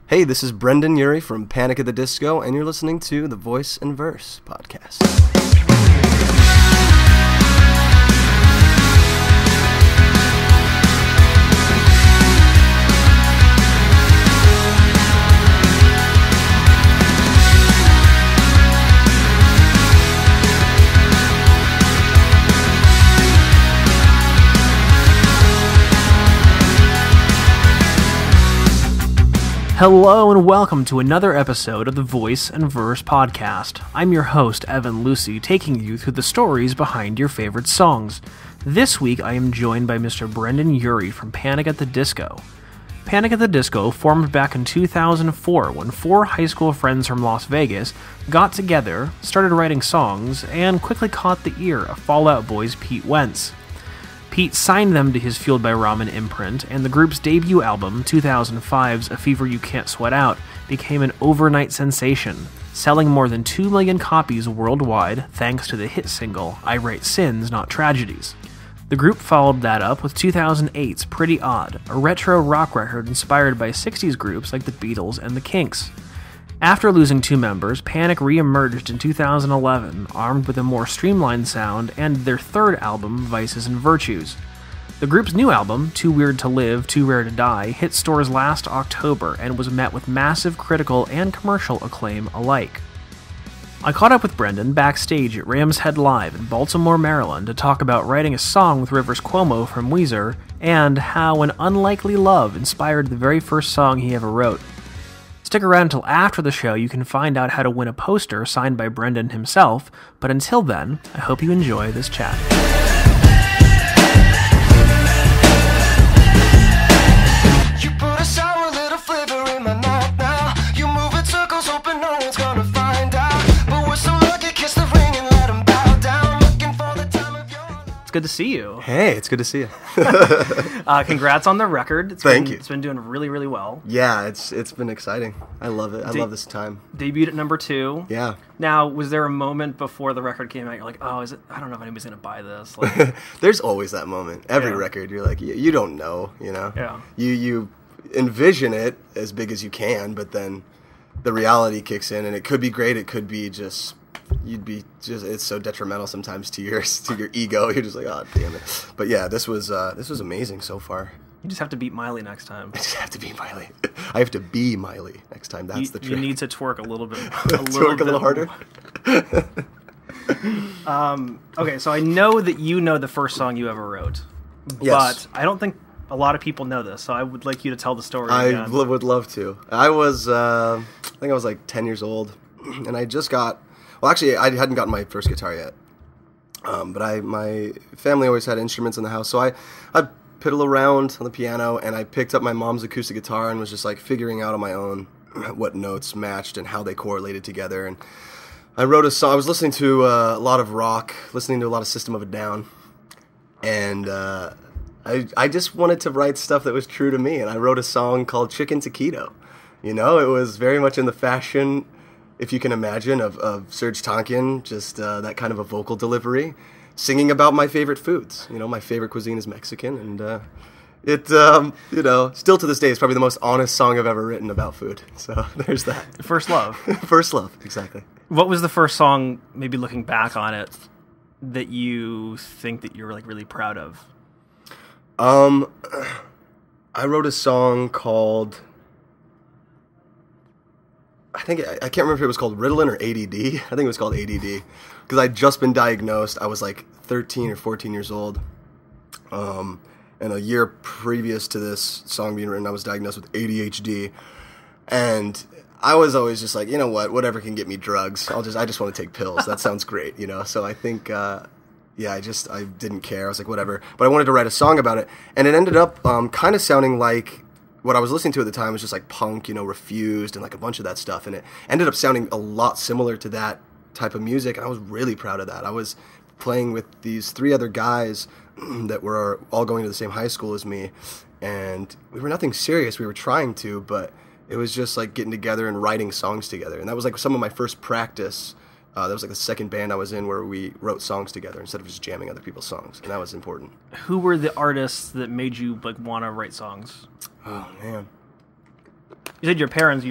Hey, this is Brendon Urie from Panic at the Disco, and you're listening to the Voice and Verse podcast. Hello and welcome to another episode of the Voice and Verse podcast. I'm your host, Evan Lucy, taking you through the stories behind your favorite songs. This week I am joined by Mr. Brendon Urie from Panic at the Disco. Panic at the Disco formed back in 2004 when four high school friends from Las Vegas got together, started writing songs, and quickly caught the ear of Fall Out Boy's Pete Wentz. Pete signed them to his Fueled by Ramen imprint, and the group's debut album, 2005's A Fever You Can't Sweat Out, became an overnight sensation, selling more than 2 million copies worldwide thanks to the hit single, I Write Sins, Not Tragedies. The group followed that up with 2008's Pretty Odd, a retro rock record inspired by 60s groups like the Beatles and the Kinks. After losing two members, Panic re-emerged in 2011, armed with a more streamlined sound and their third album, Vices and Virtues. The group's new album, Too Weird to Live, Too Rare to Die, hit stores last October and was met with massive critical and commercial acclaim alike. I caught up with Brendon backstage at Rams Head Live in Baltimore, Maryland to talk about writing a song with Rivers Cuomo from Weezer and how an unlikely love inspired the very first song he ever wrote. Stick around until after the show, you can find out how to win a poster signed by Brendon himself, but until then, I hope you enjoy this chat. You put a sour little flavor in my mouth now. You move in circles, hoping no one's gonna find out. But we're so lucky, kiss the ring and let them bow down. Looking for the time of your life. It's good to see you. Hey, it's good to see you. Congrats on the record. Thank you. It's been doing really, really well. Yeah, it's been exciting. I love it. I love this time. Debuted at number 2. Yeah. Now, was there a moment before the record came out you're like, oh, is it? I don't know if anybody's going to buy this. Like, There's always that moment. Every Yeah. record, you're like, you don't know, you know? Yeah. You envision it as big as you can, but then the reality kicks in, and it could be great, it could be just... it's so detrimental sometimes to your ego. You're just like, oh, damn it. But yeah, this was amazing so far. you just have to beat Miley next time. I just have to be Miley. I have to be Miley next time. That's the trick. You need to twerk a little bit. Twerk a little harder? Okay, so I know that you know the first song you ever wrote. Yes. But I don't think a lot of people know this, so I would like you to tell the story I again. would love to. I was, I think I was like 10 years old, and I just got, well, actually, I hadn't gotten my first guitar yet, but my family always had instruments in the house, so I piddle around on the piano, and I picked up my mom's acoustic guitar and was just like figuring out on my own what notes matched and how they correlated together, and I wrote a song. I was listening to a lot of rock, listening to a lot of System of a Down, and I just wanted to write stuff that was true to me, and I wrote a song called Chicken Taquito. You know, it was very much in the fashion, if you can imagine, of Serge Tankian, just that kind of a vocal delivery, singing about my favorite foods. You know, my favorite cuisine is Mexican, and you know, still to this day, it's probably the most honest song I've ever written about food. So there's that. First love. First love, exactly. What was the first song, maybe looking back on it, that you think that you're like really proud of? I wrote a song called, I can't remember if it was called Ritalin or ADD. I think it was called ADD, because I'd just been diagnosed. I was like 13 or 14 years old. And a year previous to this song being written, I was diagnosed with ADHD. And I was always just like, you know what, whatever can get me drugs. I just want to take pills. That sounds great, you know? So I think, yeah, I didn't care. I was like, whatever. But I wanted to write a song about it. And it ended up kind of sounding like what I was listening to at the time was just like punk, you know, Refused and like a bunch of that stuff. And it ended up sounding a lot similar to that type of music. And I was really proud of that. I was playing with these 3 other guys that were all going to the same high school as me. And we were nothing serious. We were trying to, but it was just like getting together and writing songs together. And that was like some of my first practice. That was like the second band I was in where we wrote songs together instead of just jamming other people's songs. And that was important. Who were the artists that made you like want to write songs? Oh, man. You said your parents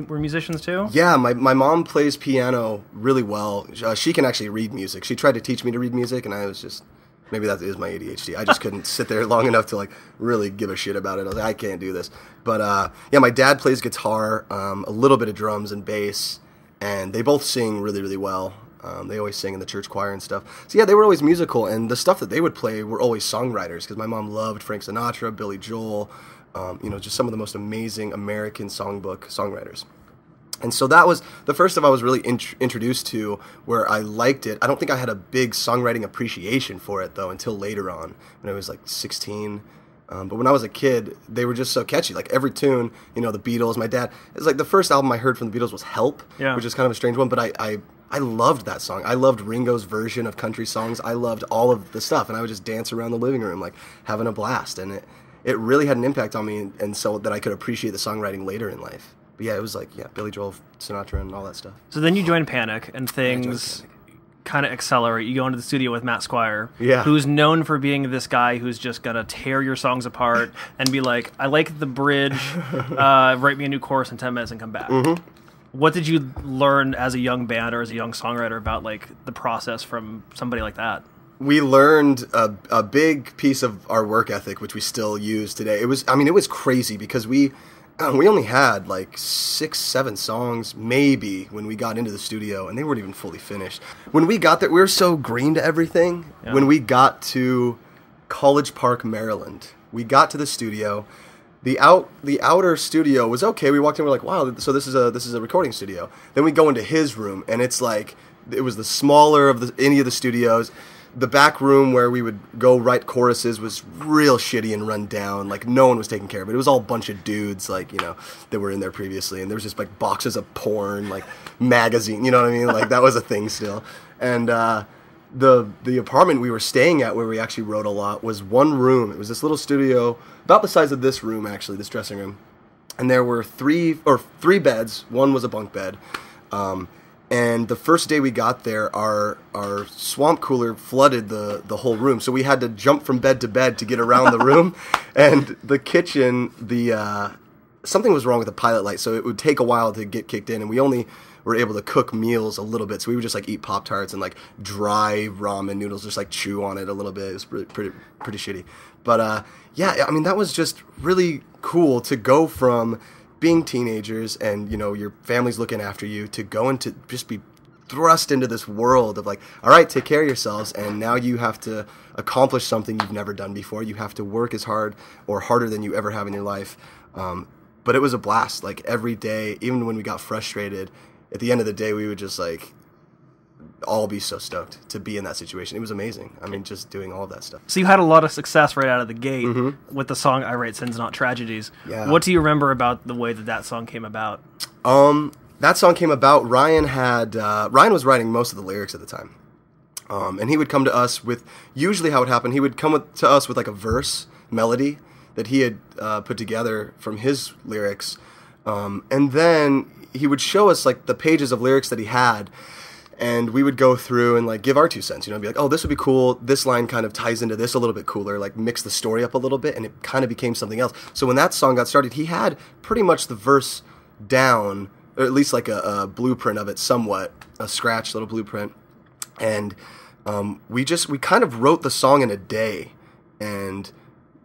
were musicians too? Yeah, my mom plays piano really well. She can actually read music. She tried to teach me to read music, and I was just, maybe that is my ADHD. I just couldn't sit there long enough to like really give a shit about it. I was like, I can't do this. But yeah, my dad plays guitar, a little bit of drums and bass, and they both sing really, really well. They always sing in the church choir and stuff. So yeah, they were always musical, and the stuff that they would play were always songwriters, because my mom loved Frank Sinatra, Billy Joel, just some of the most amazing American songwriters. And so that was the first stuff I was really introduced to where I liked it. I don't think I had a big songwriting appreciation for it, though, until later on, when I was like 16. But when I was a kid, they were just so catchy. Like every tune, the Beatles, my dad, it's like the first album I heard from the Beatles was Help, which is kind of a strange one, but I loved that song. I loved Ringo's version of country songs. I loved all of the stuff, and I would just dance around the living room, like having a blast. And it really had an impact on me, and so that I could appreciate the songwriting later in life. But yeah, it was like, Billy Joel, Sinatra, and all that stuff. So then you join Panic, and things kind of accelerate. You go into the studio with Matt Squire, who's known for being this guy who's just going to tear your songs apart and be like, I like the bridge, write me a new chorus in 10 minutes and come back. Mm-hmm. What did you learn as a young band or as a young songwriter about like the process from somebody like that? We learned a big piece of our work ethic, which we still use today. It was crazy because we only had like 6-7 songs maybe when we got into the studio, and they weren't even fully finished. When we got there, we were so green to everything. Yeah. When we got to College Park, Maryland, we got to the studio. The outer studio was okay. We walked in, we're like, wow, so this is a recording studio. Then we go into his room, and it's like it was the smaller of any of the studios. The back room where we would go write choruses was real shitty and run down. Like, no one was taking care of it. It was all a bunch of dudes, like, that were in there previously. And there was just, like, boxes of porn, like, magazine, you know what I mean? Like, that was a thing still. And the apartment we were staying at, where we actually wrote a lot, was one room. It was this little studio, about the size of this room, actually, this dressing room. And there were three beds. One was a bunk bed. And the first day we got there, our swamp cooler flooded the whole room. So we had to jump from bed to bed to get around the room. And the kitchen, something was wrong with the pilot light, so it would take a while to get kicked in. And we only were able to cook meals a little bit. So we would just like eat Pop-Tarts and like dry ramen noodles, just like chew on it a little bit. It was pretty shitty. But that was just really cool to go from being teenagers and, your family's looking after you, to go into just be thrust into this world of like, all right, take care of yourselves, and now you have to accomplish something you've never done before. You have to work as hard or harder than you ever have in your life. But it was a blast. Like every day, even when we got frustrated, at the end of the day, we would just like all be so stoked to be in that situation. It was amazing. I mean, just doing all of that stuff. So you had a lot of success right out of the gate with the song I Write Sins Not Tragedies. Yeah. What do you remember about the way that song came about? That song came about, Ryan was writing most of the lyrics at the time. And he would come to us with, usually how it happened, he would come to us with like a verse melody that he had put together from his lyrics. And then he would show us like the pages of lyrics that he had, and we would go through and like give our 2 cents, be like, oh, this would be cool. This line kind of ties into this a little bit cooler, like mix the story up a little bit, and it kind of became something else. So when that song got started, he had pretty much the verse down, or at least like a blueprint of it somewhat, a scratch little blueprint. And we kind of wrote the song in a day, and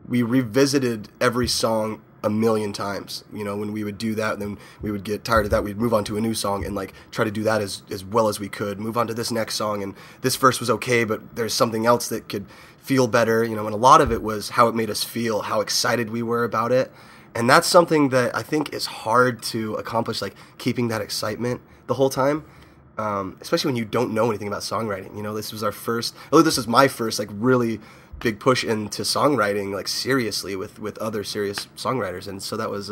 we revisited every song a million times. When we would do that, then we would get tired of that. We'd move on to a new song and like try to do that as well as we could. Move on to this next song, and this verse was okay, but there's something else that could feel better. And a lot of it was how it made us feel, how excited we were about it. And that's something that I think is hard to accomplish, like keeping that excitement the whole time. Especially when you don't know anything about songwriting. This is my first like really big push into songwriting, like seriously with other serious songwriters, and so that was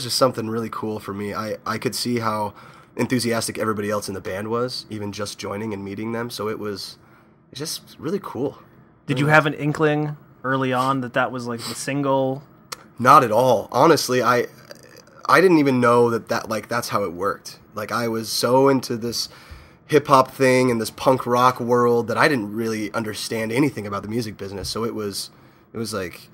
just something really cool for me. I could see how enthusiastic everybody else in the band was, even just joining and meeting them. So it's just really cool. Did you have an inkling early on that was like the single? Not at all. Honestly, I didn't even know that like that's how it worked. Like I was so into this hip-hop thing and this punk rock world that I didn't really understand anything about the music business. So it was like,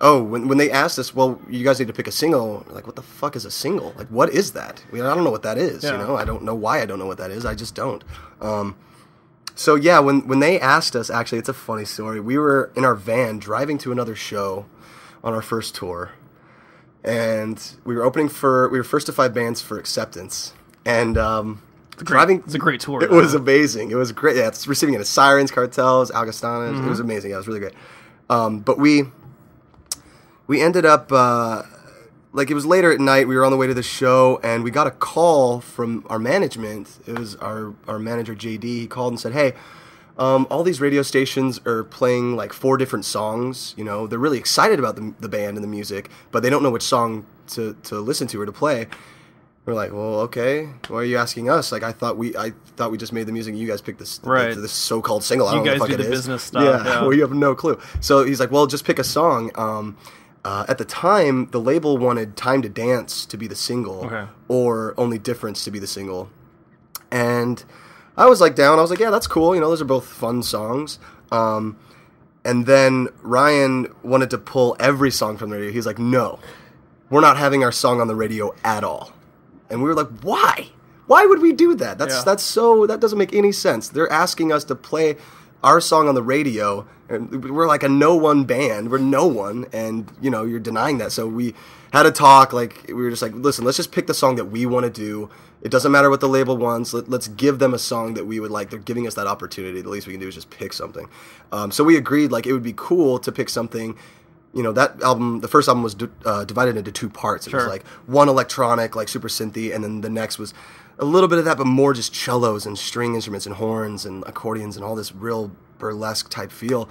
Oh, when they asked us, well, you guys need to pick a single. We're like, what the fuck is a single? Like, what is that? I don't know what that is. Yeah. You know, I don't know why I don't know what that is. I just don't. So yeah, when they asked us, actually, it's a funny story. We were in our van driving to another show on our first tour, and we were first to 5 bands for Acceptance, and It's a great tour. It was amazing. It was great. Yeah, it's receiving it. Sirens, Cartels, Augustana. Mm-hmm. It was amazing. Yeah, it was really great. But we ended up, it was later at night, we were on the way to the show, and we got a call from our management. It was our manager, JD. He called and said, hey, all these radio stations are playing 4 different songs. You know, they're really excited about the band and the music, but they don't know which song to listen to or to play. We're like, well, okay. Why are you asking us? I thought we just made the music. And you guys picked this so-called single. I don't know what the fuck it is. You guys do the business stuff. Yeah, well, you have no clue. So he's like, well, just pick a song. At the time, the label wanted Time to Dance to be the single, or Only Difference to be the single. And I was down. I was like, yeah, that's cool. You know, those are both fun songs. And then Ryan wanted to pull every song from the radio. He's like, no, we're not having our song on the radio at all. And we were like, why? Why would we do that? That doesn't make any sense. They're asking us to play our song on the radio, and we're like a no-one band. We're no one, and, you know, you're denying that. So we had a talk, we were just like, listen, let's just pick the song that we want to do. It doesn't matter what the label wants. Let's give them a song that we would like. They're giving us that opportunity. The least we can do is just pick something. So we agreed, it would be cool to pick something. You know, that album, the first album was divided into 2 parts. It was one electronic, super synthy, and then the next was a little bit of that, but more just cellos and string instruments and horns and accordions and all this real burlesque type feel.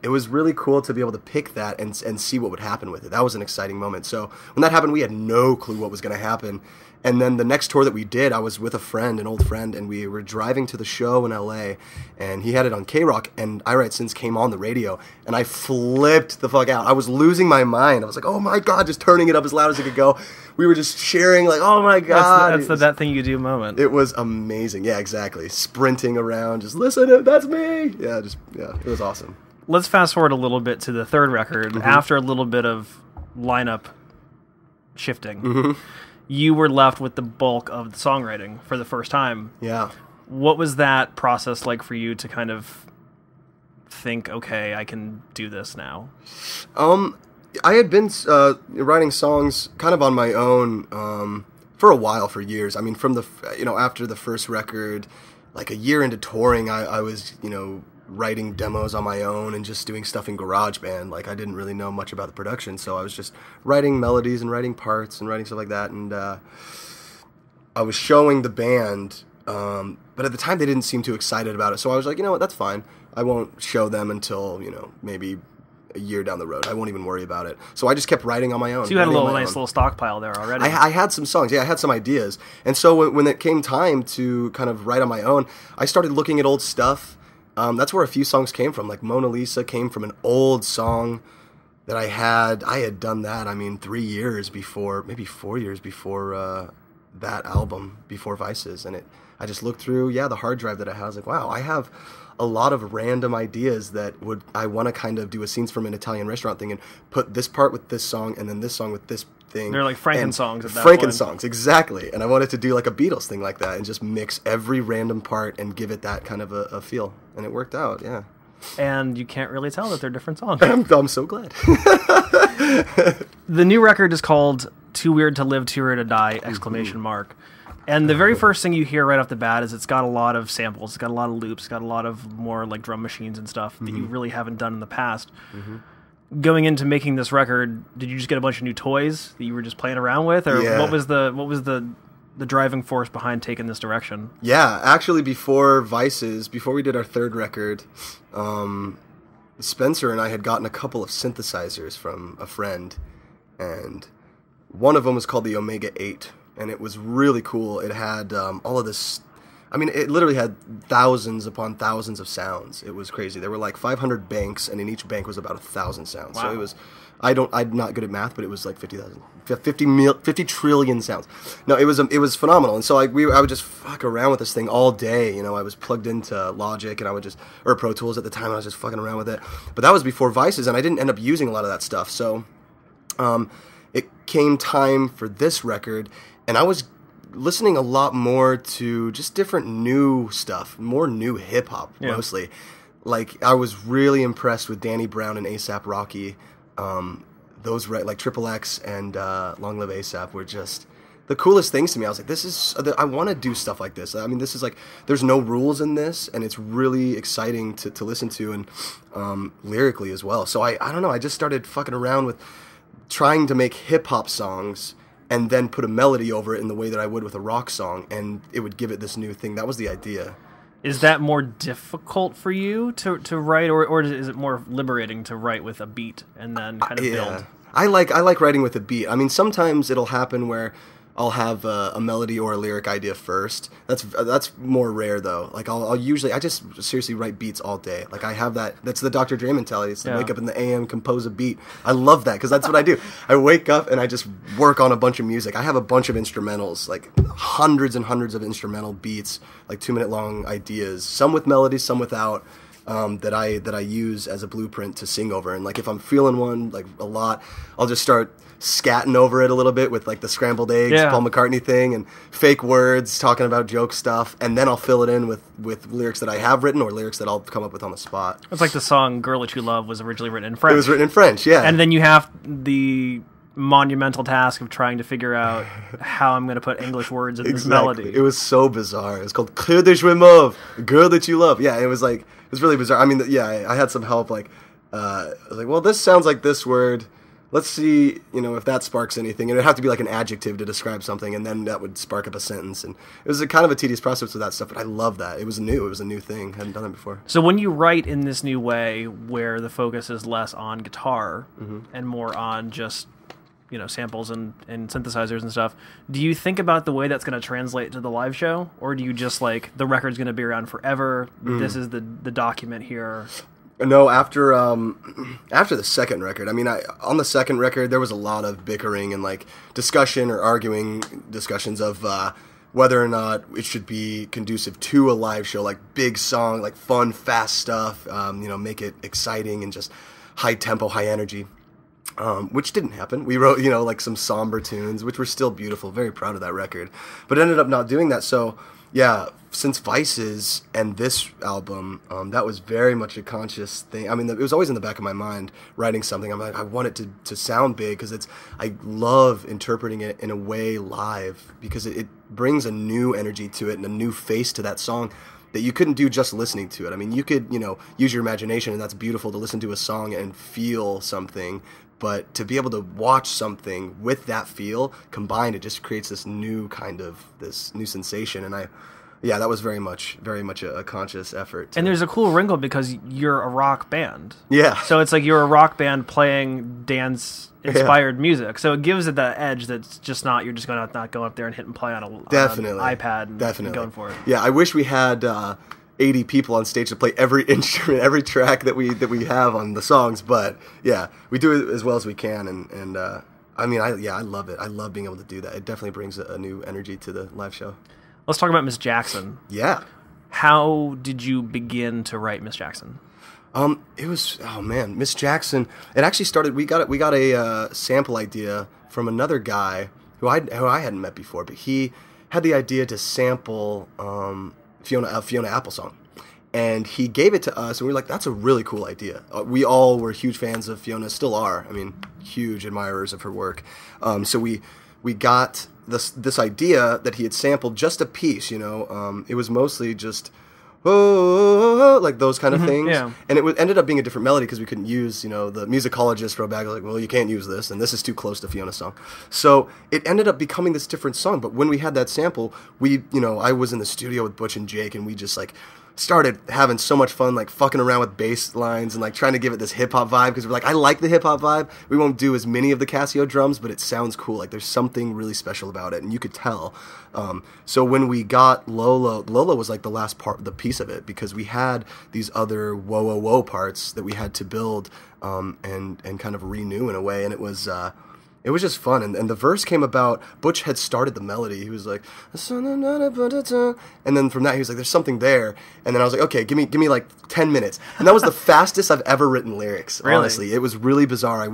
It was really cool to be able to pick that and see what would happen with it. That was an exciting moment. So when that happened, we had no clue what was going to happen. And then the next tour that we did, I was with an old friend, and we were driving to the show in LA, and he had it on K-Rock, and I Write Sins came on the radio, and I flipped the fuck out. I was losing my mind. I was like, oh my God, just turning it up as loud as it could go. We were just sharing, oh my God. That's the That Thing You Do moment. It was amazing. Yeah, exactly. Sprinting around, just listen, that's me. Yeah, it was awesome. Let's fast forward a little bit to the third record. Mm-hmm. After a little bit of lineup shifting. Mm-hmm. You were left with the bulk of the songwriting for the first time. Yeah. What was that process like for you to kind of think, okay, I can do this now? I had been writing songs kind of on my own for a while, for years. I mean, from after the first record, a year into touring, I was, writing demos on my own and just doing stuff in GarageBand. I didn't really know much about the production, so I was just writing melodies and writing parts and writing stuff like that. And I was showing the band, but at the time they didn't seem too excited about it. So I was like, you know what, that's fine. I won't show them until, maybe a year down the road. I won't even worry about it. So I just kept writing on my own. So you had a nice little stockpile there already. I had some songs. Yeah, I had some ideas. And so when it came time to kind of write on my own, I started looking at old stuff. That's where a few songs came from. Mona Lisa came from an old song that I had. I had done that, 3 years before, maybe 4 years before that album, before Vices. And I just looked through, the hard drive that I had. I was like, wow, I have a lot of random ideas that I want to kind of do a Scenes from an Italian Restaurant thing and put this part with this song and then this song with this thing. They're like Franken-songs at that point. Franken-songs, exactly. And I wanted to do a Beatles thing like that and just mix every random part and give it that kind of a feel. And it worked out, yeah. And you can't really tell that they're different songs. I'm so glad. The new record is called Too Weird to Live, Too Rare to Die, ! And the very first thing you hear right off the bat is it's got a lot of samples, it's got a lot of loops, it's got a lot of more drum machines and stuff that you really haven't done in the past. Mm-hmm. Going into making this record, did you just get a bunch of new toys that you were just playing around with, or what was the driving force behind taking this direction? Yeah, actually, before Vices, before we did our third record, Spencer and I had gotten a couple of synthesizers from a friend, and one of them was called the Omega 8. And it was really cool. It had all of this I mean, it literally had thousands upon thousands of sounds. It was crazy. There were like 500 banks, and in each bank was about 1,000 sounds. Wow. So it was, I'm not good at math, but it was like 50 trillion sounds. No, it was phenomenal. And so I would just fuck around with this thing all day. You know, I was plugged into Logic, and or Pro Tools at the time, and I was just fucking around with it. But that was before Vices, and I didn't end up using a lot of that stuff. So, it came time for this record, and I was listening a lot more to just different new stuff, more new hip-hop, mostly. Like, I was really impressed with Danny Brown and A$AP Rocky. Those, like, Triple X and Long Live A$AP were just the coolest things to me. I was like, I want to do stuff like this. I mean, this is like, there's no rules in this, and it's really exciting to listen to, and lyrically as well. So I don't know, I just started fucking around with trying to make hip-hop songs and then put a melody over it in the way that I would with a rock song, and it would give it this new thing. That was the idea. Is that more difficult for you to write, or is it more liberating to write with a beat and then kind of build? I like writing with a beat. I mean, sometimes it'll happen where I'll have a melody or a lyric idea first. That's more rare though. Like I just seriously write beats all day. Like I have that's the Dr. Dre mentality. It's to wake up in the AM, compose a beat. I love that because that's what I do. I wake up and I just work on a bunch of music. I have a bunch of instrumentals, like hundreds and hundreds of instrumental beats, like 2-minute long ideas, some with melodies, some without. That I use as a blueprint to sing over. And like if I'm feeling one like a lot, I'll just start scatting over it a little bit with like the scrambled eggs, Paul McCartney thing, and fake words, talking about joke stuff, and then I'll fill it in with lyrics that I have written or lyrics that I'll come up with on the spot. It's like the song "Girl That You Love" was originally written in French. It was written in French, yeah. And then you have the monumental task of trying to figure out how I'm going to put English words in this melody. It was so bizarre. It was called "Cœur de Joie Mauve," "Girl That You Love." Yeah, it was really bizarre. I mean, I had some help. Like, I was like, well, this sounds like this word. Let's see, if that sparks anything. And it'd have to be like an adjective to describe something, and then that would spark up a sentence. And it was a kind of a tedious process with that stuff, but I love that. It was new. It was a new thing. I hadn't done it before. So when you write in this new way, where the focus is less on guitar and more on just samples and synthesizers and stuff, do you think about the way that's going to translate to the live show, or do you just like the record's going to be around forever? This is the document here. No, after the second record, I mean, on the second record there was a lot of bickering and like discussion or arguing discussions of whether or not it should be conducive to a live show, like big song, like fun, fast stuff, make it exciting and just high tempo, high energy. Which didn't happen. We wrote, like some somber tunes, which were still beautiful. Very proud of that record, but ended up not doing that. So, yeah, since Vices and this album, that was very much a conscious thing. I mean, it was always in the back of my mind, writing something. I'm like, I want it to sound big because I love interpreting it in a way live because it brings a new energy to it and a new face to that song that you couldn't do just listening to it. I mean, you could, use your imagination, and that's beautiful to listen to a song and feel something. But to be able to watch something with that feel combined, it just creates this new sensation. And that was very much a conscious effort. And there's a cool wrinkle because you're a rock band. Yeah. So it's like you're a rock band playing dance-inspired music. So it gives it that edge that's just not, you're just going to not go up there and hit and play on an iPad and going for it. Yeah, I wish we had 80 people on stage to play every instrument, every track that we have on the songs, but yeah, we do it as well as we can, and I love it. I love being able to do that. It definitely brings a new energy to the live show. Let's talk about Miss Jackson. Yeah. How did you begin to write Miss Jackson? It was, Miss Jackson. It actually started. We got a sample idea from another guy who I hadn't met before, but he had the idea to sample Fiona Apple song, and he gave it to us, and we were like, that's a really cool idea. We all were huge fans of Fiona, still are. I mean, huge admirers of her work. So we got this idea that he had sampled just a piece. It was mostly just like those kind of things. Yeah. And it ended up being a different melody because we couldn't use, the musicologist wrote back like, well, you can't use this, and this is too close to Fiona's song. So it ended up becoming this different song. But when we had that sample, I was in the studio with Butch and Jake, and we just like started having so much fun, like fucking around with bass lines and like trying to give it this hip hop vibe, because we're like, I like the hip hop vibe. We won't do as many of the Casio drums, but it sounds cool. Like there's something really special about it, and you could tell. So when we got Lola was like the last part, the piece of it, because we had these other whoa whoa whoa parts that we had to build and kind of renew in a way, and it was just fun. And the verse came about, Butch had started the melody. He was like, and then from that he was like, there's something there. And then I was like, okay, give me like 10 minutes. And that was the fastest I've ever written lyrics, really? Honestly. It was really bizarre.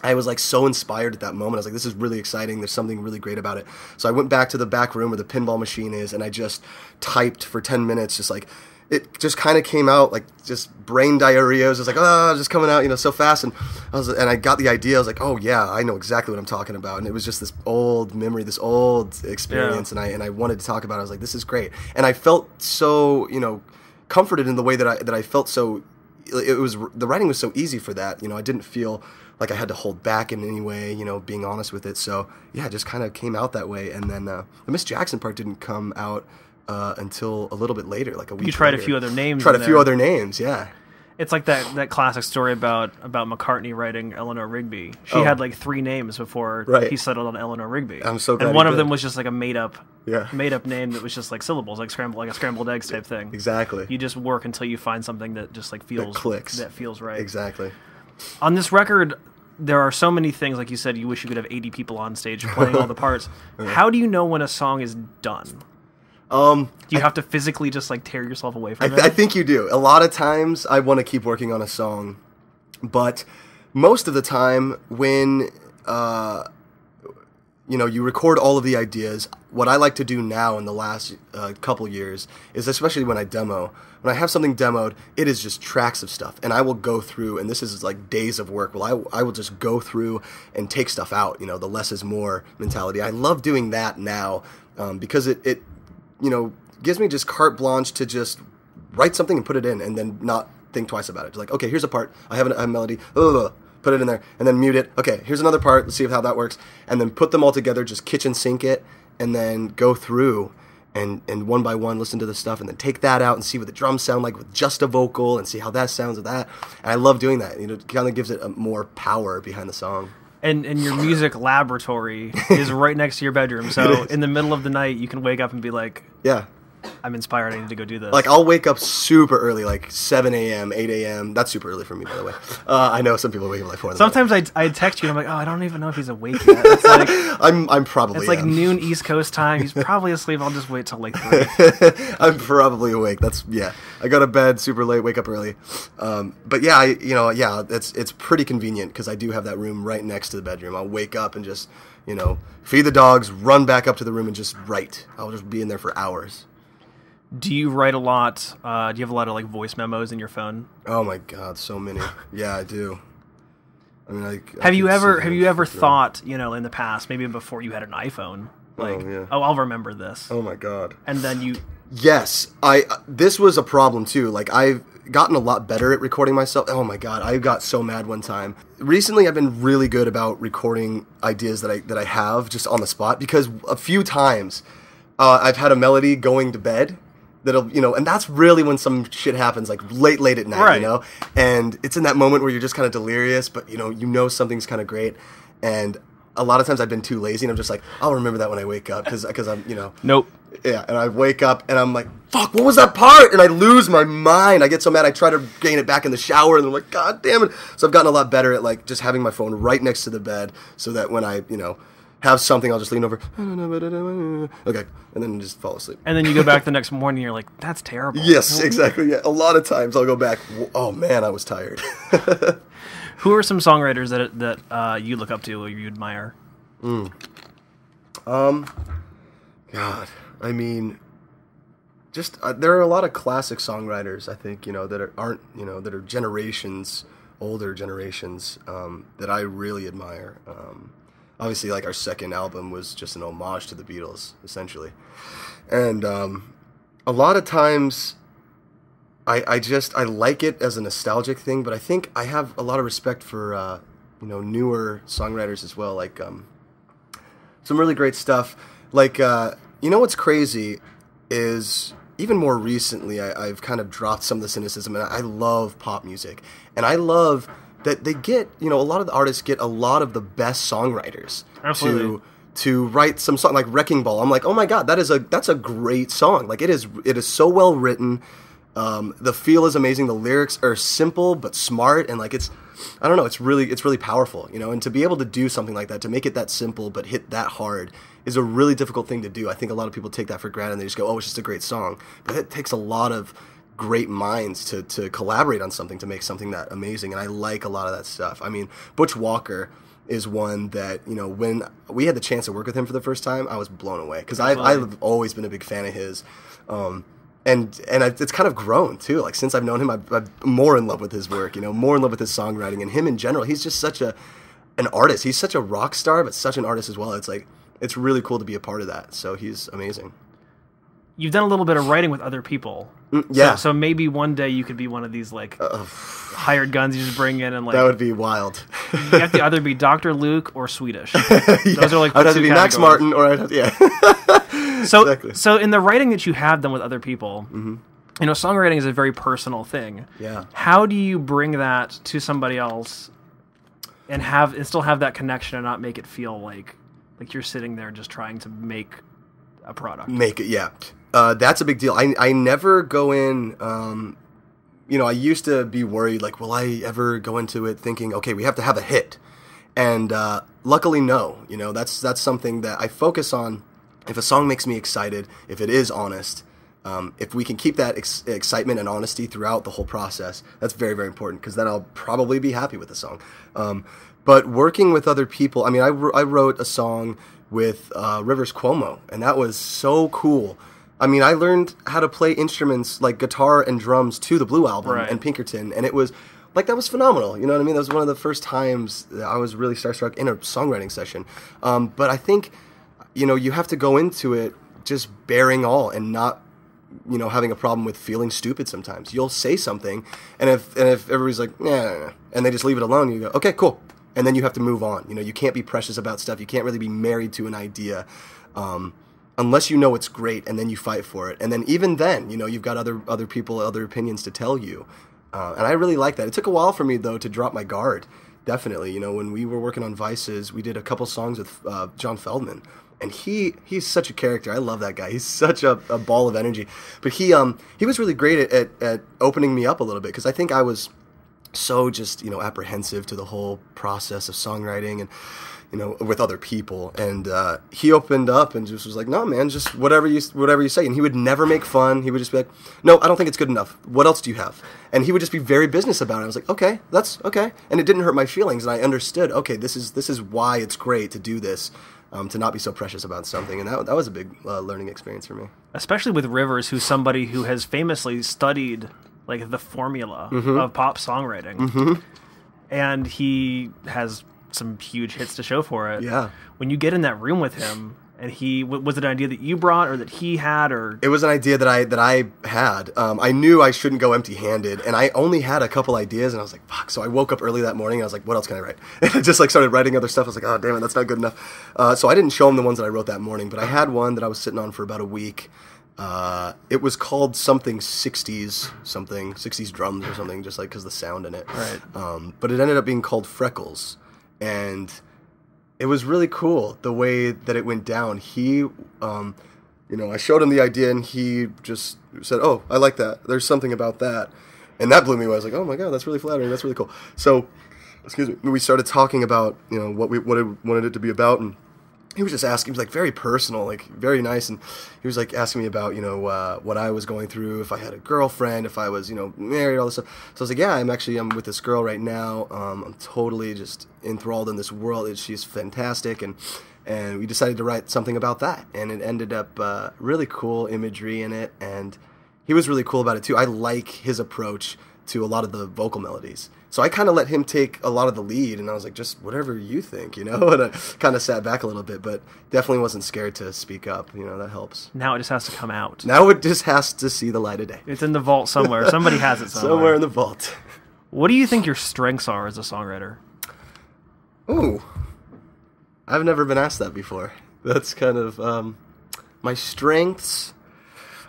I was like so inspired at that moment. I was like, this is really exciting. There's something really great about it. So I went back to the back room where the pinball machine is, and I just typed for 10 minutes, just like, it just kind of came out like just brain diarrhea. It was just like, just coming out, so fast. And I got the idea. I was like, oh yeah, I know exactly what I'm talking about. And it was just this old memory, this old experience. Yeah. And I wanted to talk about it. I was like, this is great. And I felt so, comforted in the way that I felt so, the writing was so easy for that. I didn't feel like I had to hold back in any way, being honest with it. So yeah, it just kind of came out that way. And then the Miss Jackson part didn't come out until a little bit later, like a week. You tried later. a few other names. Tried a few other names, yeah. It's like that classic story about McCartney writing Eleanor Rigby. She had like 3 names before he settled on Eleanor Rigby. I'm so glad. And one of them was just like a made up name that was just like syllables, like a scrambled eggs type thing. Exactly. You just work until you find something that just like feels that clicks. That feels right. Exactly. On this record, there are so many things, like you said, you wish you could have 80 people on stage playing all the parts. How do you know when a song is done? Do you have to physically just like tear yourself away from it? I think you do. A lot of times I want to keep working on a song, but most of the time when you record all of the ideas, what I like to do now in the last couple years is, especially when I demo, when I have something demoed, it is just tracks of stuff, and I will go through, and this is like days of work. Well, I will just go through and take stuff out. The less is more mentality. I love doing that now because it gives me just carte blanche to just write something and put it in, and then not think twice about it. Just like, okay, here's a part. I have a melody. Put it in there, and then mute it. Okay, here's another part. Let's see how that works. And then put them all together, just kitchen sink it, and then go through and one by one listen to the stuff, and then take that out and see what the drums sound like with just a vocal, and see how that sounds with that. And I love doing that. It kind of gives it a more power behind the song. And your music laboratory is right next to your bedroom. So in the middle of the night, you can wake up and be like, yeah, I'm inspired. I need to go do this. Like, I'll wake up super early, like 7 a.m., 8 a.m. That's super early for me, by the way. I know some people wake up like 4 in the Sometimes I text you and I'm like, oh, I don't even know if he's awake yet. It's like, I'm probably It's like noon East Coast time. He's probably asleep. I'll just wait till like 3. I'm probably awake. I go to bed super late, wake up early. But yeah, it's pretty convenient because I do have that room right next to the bedroom. I'll wake up and just, feed the dogs, run back up to the room and just write. I'll just be in there for hours. Do you write a lot? Do you have a lot of like voice memos in your phone? Oh my God, so many. Yeah, I do. I mean, have you ever thought, in the past, maybe before you had an iPhone, like, I'll remember this. Oh my God. And then you. Yes, this was a problem too. Like, I've gotten a lot better at recording myself. Oh my God, I got so mad one time. Recently, I've been really good about recording ideas that I have just on the spot, because a few times I've had a melody going to bed. That'll, and that's really when some shit happens, like late at night, right. And it's in that moment where you're just kind of delirious, but something's kind of great. And a lot of times I've been too lazy, and I'm just like, I'll remember that when I wake up, because I'm, Nope. Yeah, and I wake up, and I'm like, fuck, what was that part? And I lose my mind. I get so mad, I try to gain it back in the shower, and I'm like, God damn it. So I've gotten a lot better at, like, just having my phone right next to the bed, so that when I, have something, I'll just lean over, okay, and then just fall asleep. And then you go back the next morning, and you're like, that's terrible. Yes, exactly. Yeah, a lot of times I'll go back, oh man, I was tired. Who are some songwriters that you look up to or you admire? God, I mean, just there are a lot of classic songwriters, I think, that are generations, older generations, that I really admire. Obviously, like, our second album was just an homage to the Beatles, essentially. And a lot of times, I like it as a nostalgic thing, but I think I have a lot of respect for, newer songwriters as well. Like, some really great stuff. Like, what's crazy is even more recently, I've kind of dropped some of the cynicism, and I love pop music, and I love that they get, a lot of the artists get a lot of the best songwriters to write some song like Wrecking Ball. I'm like, oh my god, that's a great song. Like it is so well written. The feel is amazing. The lyrics are simple but smart, and like I don't know, it's really powerful, and to be able to do something like that, to make it that simple but hit that hard, is a really difficult thing to do. I think a lot of people take that for granted, and they just go, oh, it's just a great song. But it takes a lot of great minds to collaborate on something to make something that amazing, and I like a lot of that stuff. I mean, Butch Walker is one that, when we had the chance to work with him for the first time, I was blown away, because I've always been a big fan of his. It's kind of grown too. Like since I've known him, I'm more in love with his work. More in love with his songwriting and him in general. He's just such an artist. He's such a rock star, but such an artist as well. It's like it's really cool to be a part of that. So he's amazing. You've done a little bit of writing with other people. Yeah. So maybe one day you could be one of these like hired guns you just bring in and like. That would be wild. You have to either be Dr. Luke or Swedish. Those are like the I'd have to two be Max categories. Martin, or I'd have to, So exactly. So in the writing that you have done with other people, songwriting is a very personal thing. Yeah. How do you bring that to somebody else and still have that connection and not make it feel like you're sitting there just trying to make a product? Make it, yeah. That's a big deal. I never go in. I used to be worried, like, will I ever go into it thinking, okay, we have to have a hit? And luckily, no. That's something that I focus on. If a song makes me excited, if it is honest, if we can keep that excitement and honesty throughout the whole process, that's very, very important, because then I'll probably be happy with the song. But working with other people, I mean, I wrote a song with Rivers Cuomo, and that was so cool. I mean, I learned how to play instruments like guitar and drums to the Blue Album and Pinkerton, and it was like, that was phenomenal. You know what I mean? That was one of the first times that I was really starstruck in a songwriting session. But I think, you have to go into it just bearing all and not, having a problem with feeling stupid sometimes. You'll say something, and if everybody's like, nah, and they just leave it alone, you go, okay, cool. And then you have to move on. You can't be precious about stuff. You can't really be married to an idea. Unless you know it's great, and then you fight for it. And then even then, you've got other people, other opinions to tell you. And I really like that. It took a while for me, though, to drop my guard. Definitely. When we were working on Vices, we did a couple songs with John Feldman. And he's such a character. I love that guy. He's such a ball of energy. But he was really great at opening me up a little bit, because I think I was so just, apprehensive to the whole process of songwriting and, with other people. And he opened up and just was like, no, man, just whatever you say. And he would never make fun. He would just be like, no, I don't think it's good enough. What else do you have? And he would just be very business about it. I was like, okay, that's okay. And it didn't hurt my feelings. And I understood, okay, this is why it's great to do this, to not be so precious about something. And that was a big learning experience for me. Especially with Rivers, who's somebody who has famously studied like the formula of pop songwriting. And he has some huge hits to show for it. Yeah. When you get in that room with him, and was it an idea that you brought or that he had, or it was an idea that I had. I knew I shouldn't go empty-handed, and I only had a couple ideas, and I was like, fuck. So I woke up early that morning, and I was like, what else can I write? And I just started writing other stuff. I was like, oh damn it, that's not good enough. So I didn't show him the ones that I wrote that morning, but I had one that I was sitting on for about a week. It was called something 60s drums or something, just like because the sound in it. Right. But it ended up being called Freckles, and it was really cool the way that it went down. He, I showed him the idea, and he just said, "Oh, I like that. There's something about that," and that blew me away. I was like, "Oh my god, that's really flattering. That's really cool." So, we started talking about what we wanted it to be about, and he was just asking. He was like very personal, like very nice, and he was like asking me about what I was going through, if I had a girlfriend, if I was married, all this stuff. So I was like, yeah, I'm with this girl right now. I'm totally just enthralled in this world. She's fantastic, and we decided to write something about that, and it ended up really cool imagery in it, and he was really cool about it too. I like his approach to a lot of the vocal melodies. So I kind of let him take a lot of the lead, and I was like, just whatever you think, and I kind of sat back a little bit, but definitely wasn't scared to speak up. That helps. Now it just has to come out. Now it just has to see the light of day. It's in the vault somewhere. Somebody has it somewhere. Somewhere in the vault. What do you think your strengths are as a songwriter? Ooh. I've never been asked that before. That's kind of my strengths.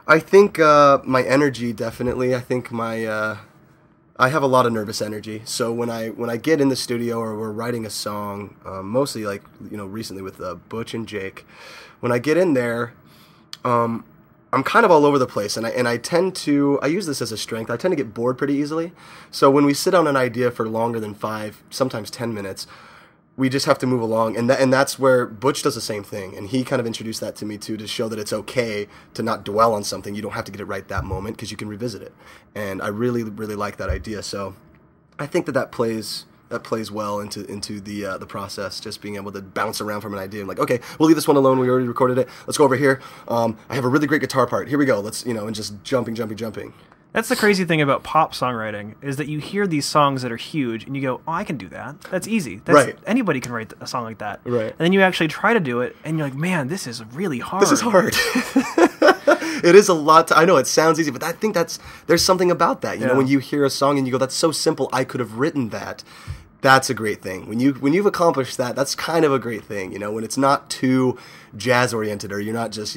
I think my energy, definitely. I think I have a lot of nervous energy. So when I get in the studio or we're writing a song, mostly like, recently with Butch and Jake, when I get in there, I'm kind of all over the place, and I tend to, I use this as a strength, I tend to get bored pretty easily. So when we sit on an idea for longer than 5, sometimes 10 minutes, we just have to move along, and that's where Butch does the same thing, and he kind of introduced that to me too, to show that it's okay to not dwell on something. You don't have to get it right that moment, because you can revisit it, and I really, really like that idea. So I think that plays well into the process, just being able to bounce around from an idea and like, okay, we'll leave this one alone, we already recorded it, let's go over here, I have a really great guitar part, here we go, let's, and just jumping. That's the crazy thing about pop songwriting, is that you hear these songs that are huge and you go, oh, I can do that. That's easy. Right. Anybody can write a song like that. Right. And then you actually try to do it and you're like, man, this is really hard. This is hard. It is a lot. I know it sounds easy, but I think there's something about that. You know, when you hear a song and you go, that's so simple, I could have written that. That's a great thing. When you've accomplished that, that's kind of a great thing. When it's not too jazz oriented, or you're not just,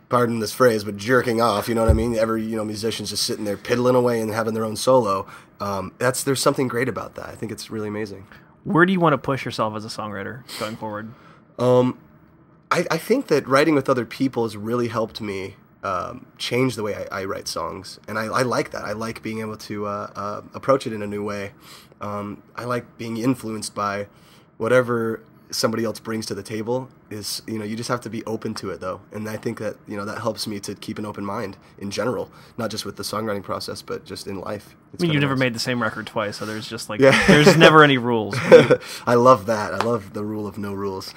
pardon this phrase, but jerking off, you know what I mean? Every, musician's just sitting there piddling away and having their own solo. There's something great about that. I think it's really amazing. Where do you want to push yourself as a songwriter going forward? I think that writing with other people has really helped me change the way I write songs. And I like that. I like being able to approach it in a new way. I like being influenced by whatever somebody else brings to the table. Is you just have to be open to it, though, and I think that that helps me to keep an open mind in general, not just with the songwriting process, but just in life. You've never made the same record twice, so there's just there's never any rules. I love that. I love the rule of no rules.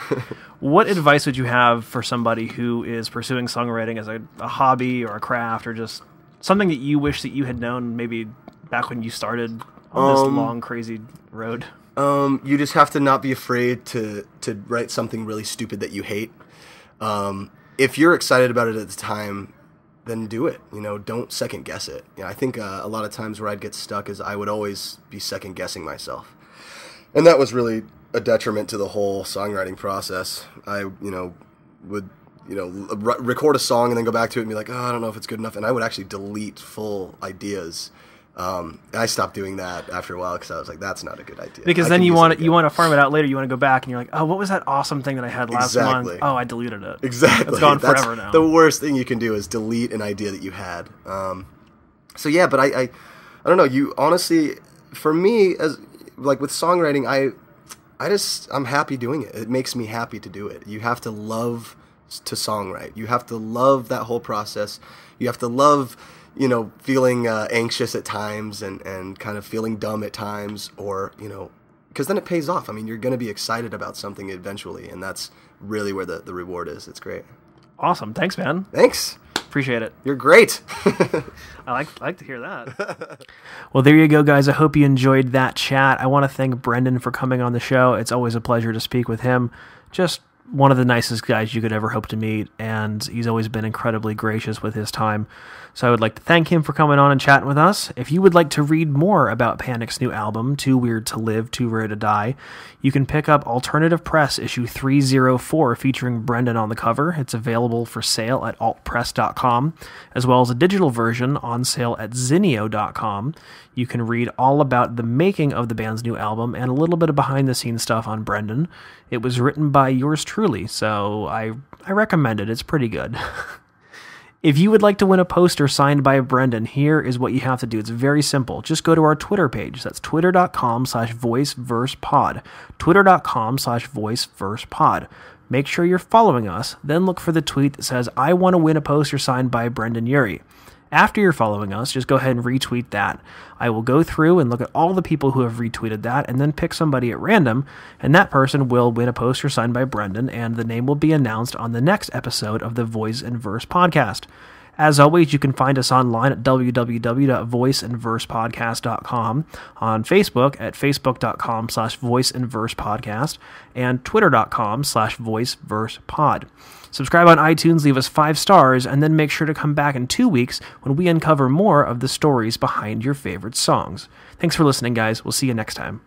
What advice would you have for somebody who is pursuing songwriting as a hobby or a craft, or just something that you wish that you had known maybe back when you started on this long, crazy road? You just have to not be afraid to write something really stupid that you hate. If you're excited about it at the time, then do it. Don't second guess it. I think a lot of times where I'd get stuck is I would always be second guessing myself, and that was really a detriment to the whole songwriting process. I would record a song and then go back to it and be like, oh, I don't know if it's good enough, and I would actually delete full ideas. I stopped doing that after a while because I was like, that's not a good idea. Because then you want to farm it out later. You want to go back and you're like, oh, what was that awesome thing that I had last month? Oh, I deleted it. Exactly. It's gone forever now. The worst thing you can do is delete an idea that you had. So yeah, but I don't know. You honestly, for me, as like with songwriting, I'm happy doing it. It makes me happy to do it. You have to love to songwrite. You have to love that whole process. You have to love feeling anxious at times and kind of feeling dumb at times, or, because then it pays off. I mean, you're going to be excited about something eventually, and that's really where the reward is. It's great. Awesome. Thanks, man. Thanks. Appreciate it. You're great. I like to hear that. Well, there you go, guys. I hope you enjoyed that chat. I want to thank Brendon for coming on the show. It's always a pleasure to speak with him. Just one of the nicest guys you could ever hope to meet, and he's always been incredibly gracious with his time. So I would like to thank him for coming on and chatting with us. If you would like to read more about Panic's new album, Too Weird to Live, Too Rare to Die, you can pick up Alternative Press issue 304 featuring Brendon on the cover. It's available for sale at altpress.com, as well as a digital version on sale at zinio.com. You can read all about the making of the band's new album and a little bit of behind-the-scenes stuff on Brendon. It was written by yours truly, so I recommend it. It's pretty good. If you would like to win a poster signed by Brendon, here is what you have to do. It's very simple. Just go to our Twitter page. That's twitter.com/voiceversepod. Twitter.com/voiceversepod. Make sure you're following us. Then look for the tweet that says, I want to win a poster signed by Brendon Urie. After you're following us, just go ahead and retweet that. I will go through and look at all the people who have retweeted that and then pick somebody at random, and that person will win a poster signed by Brendon, and the name will be announced on the next episode of the Voice and Verse podcast. As always, you can find us online at www.voiceandversepodcast.com, on Facebook at facebook.com/voiceandversepodcast, and twitter.com/voiceversepod. Subscribe on iTunes, leave us 5 stars, and then make sure to come back in 2 weeks when we uncover more of the stories behind your favorite songs. Thanks for listening, guys. We'll see you next time.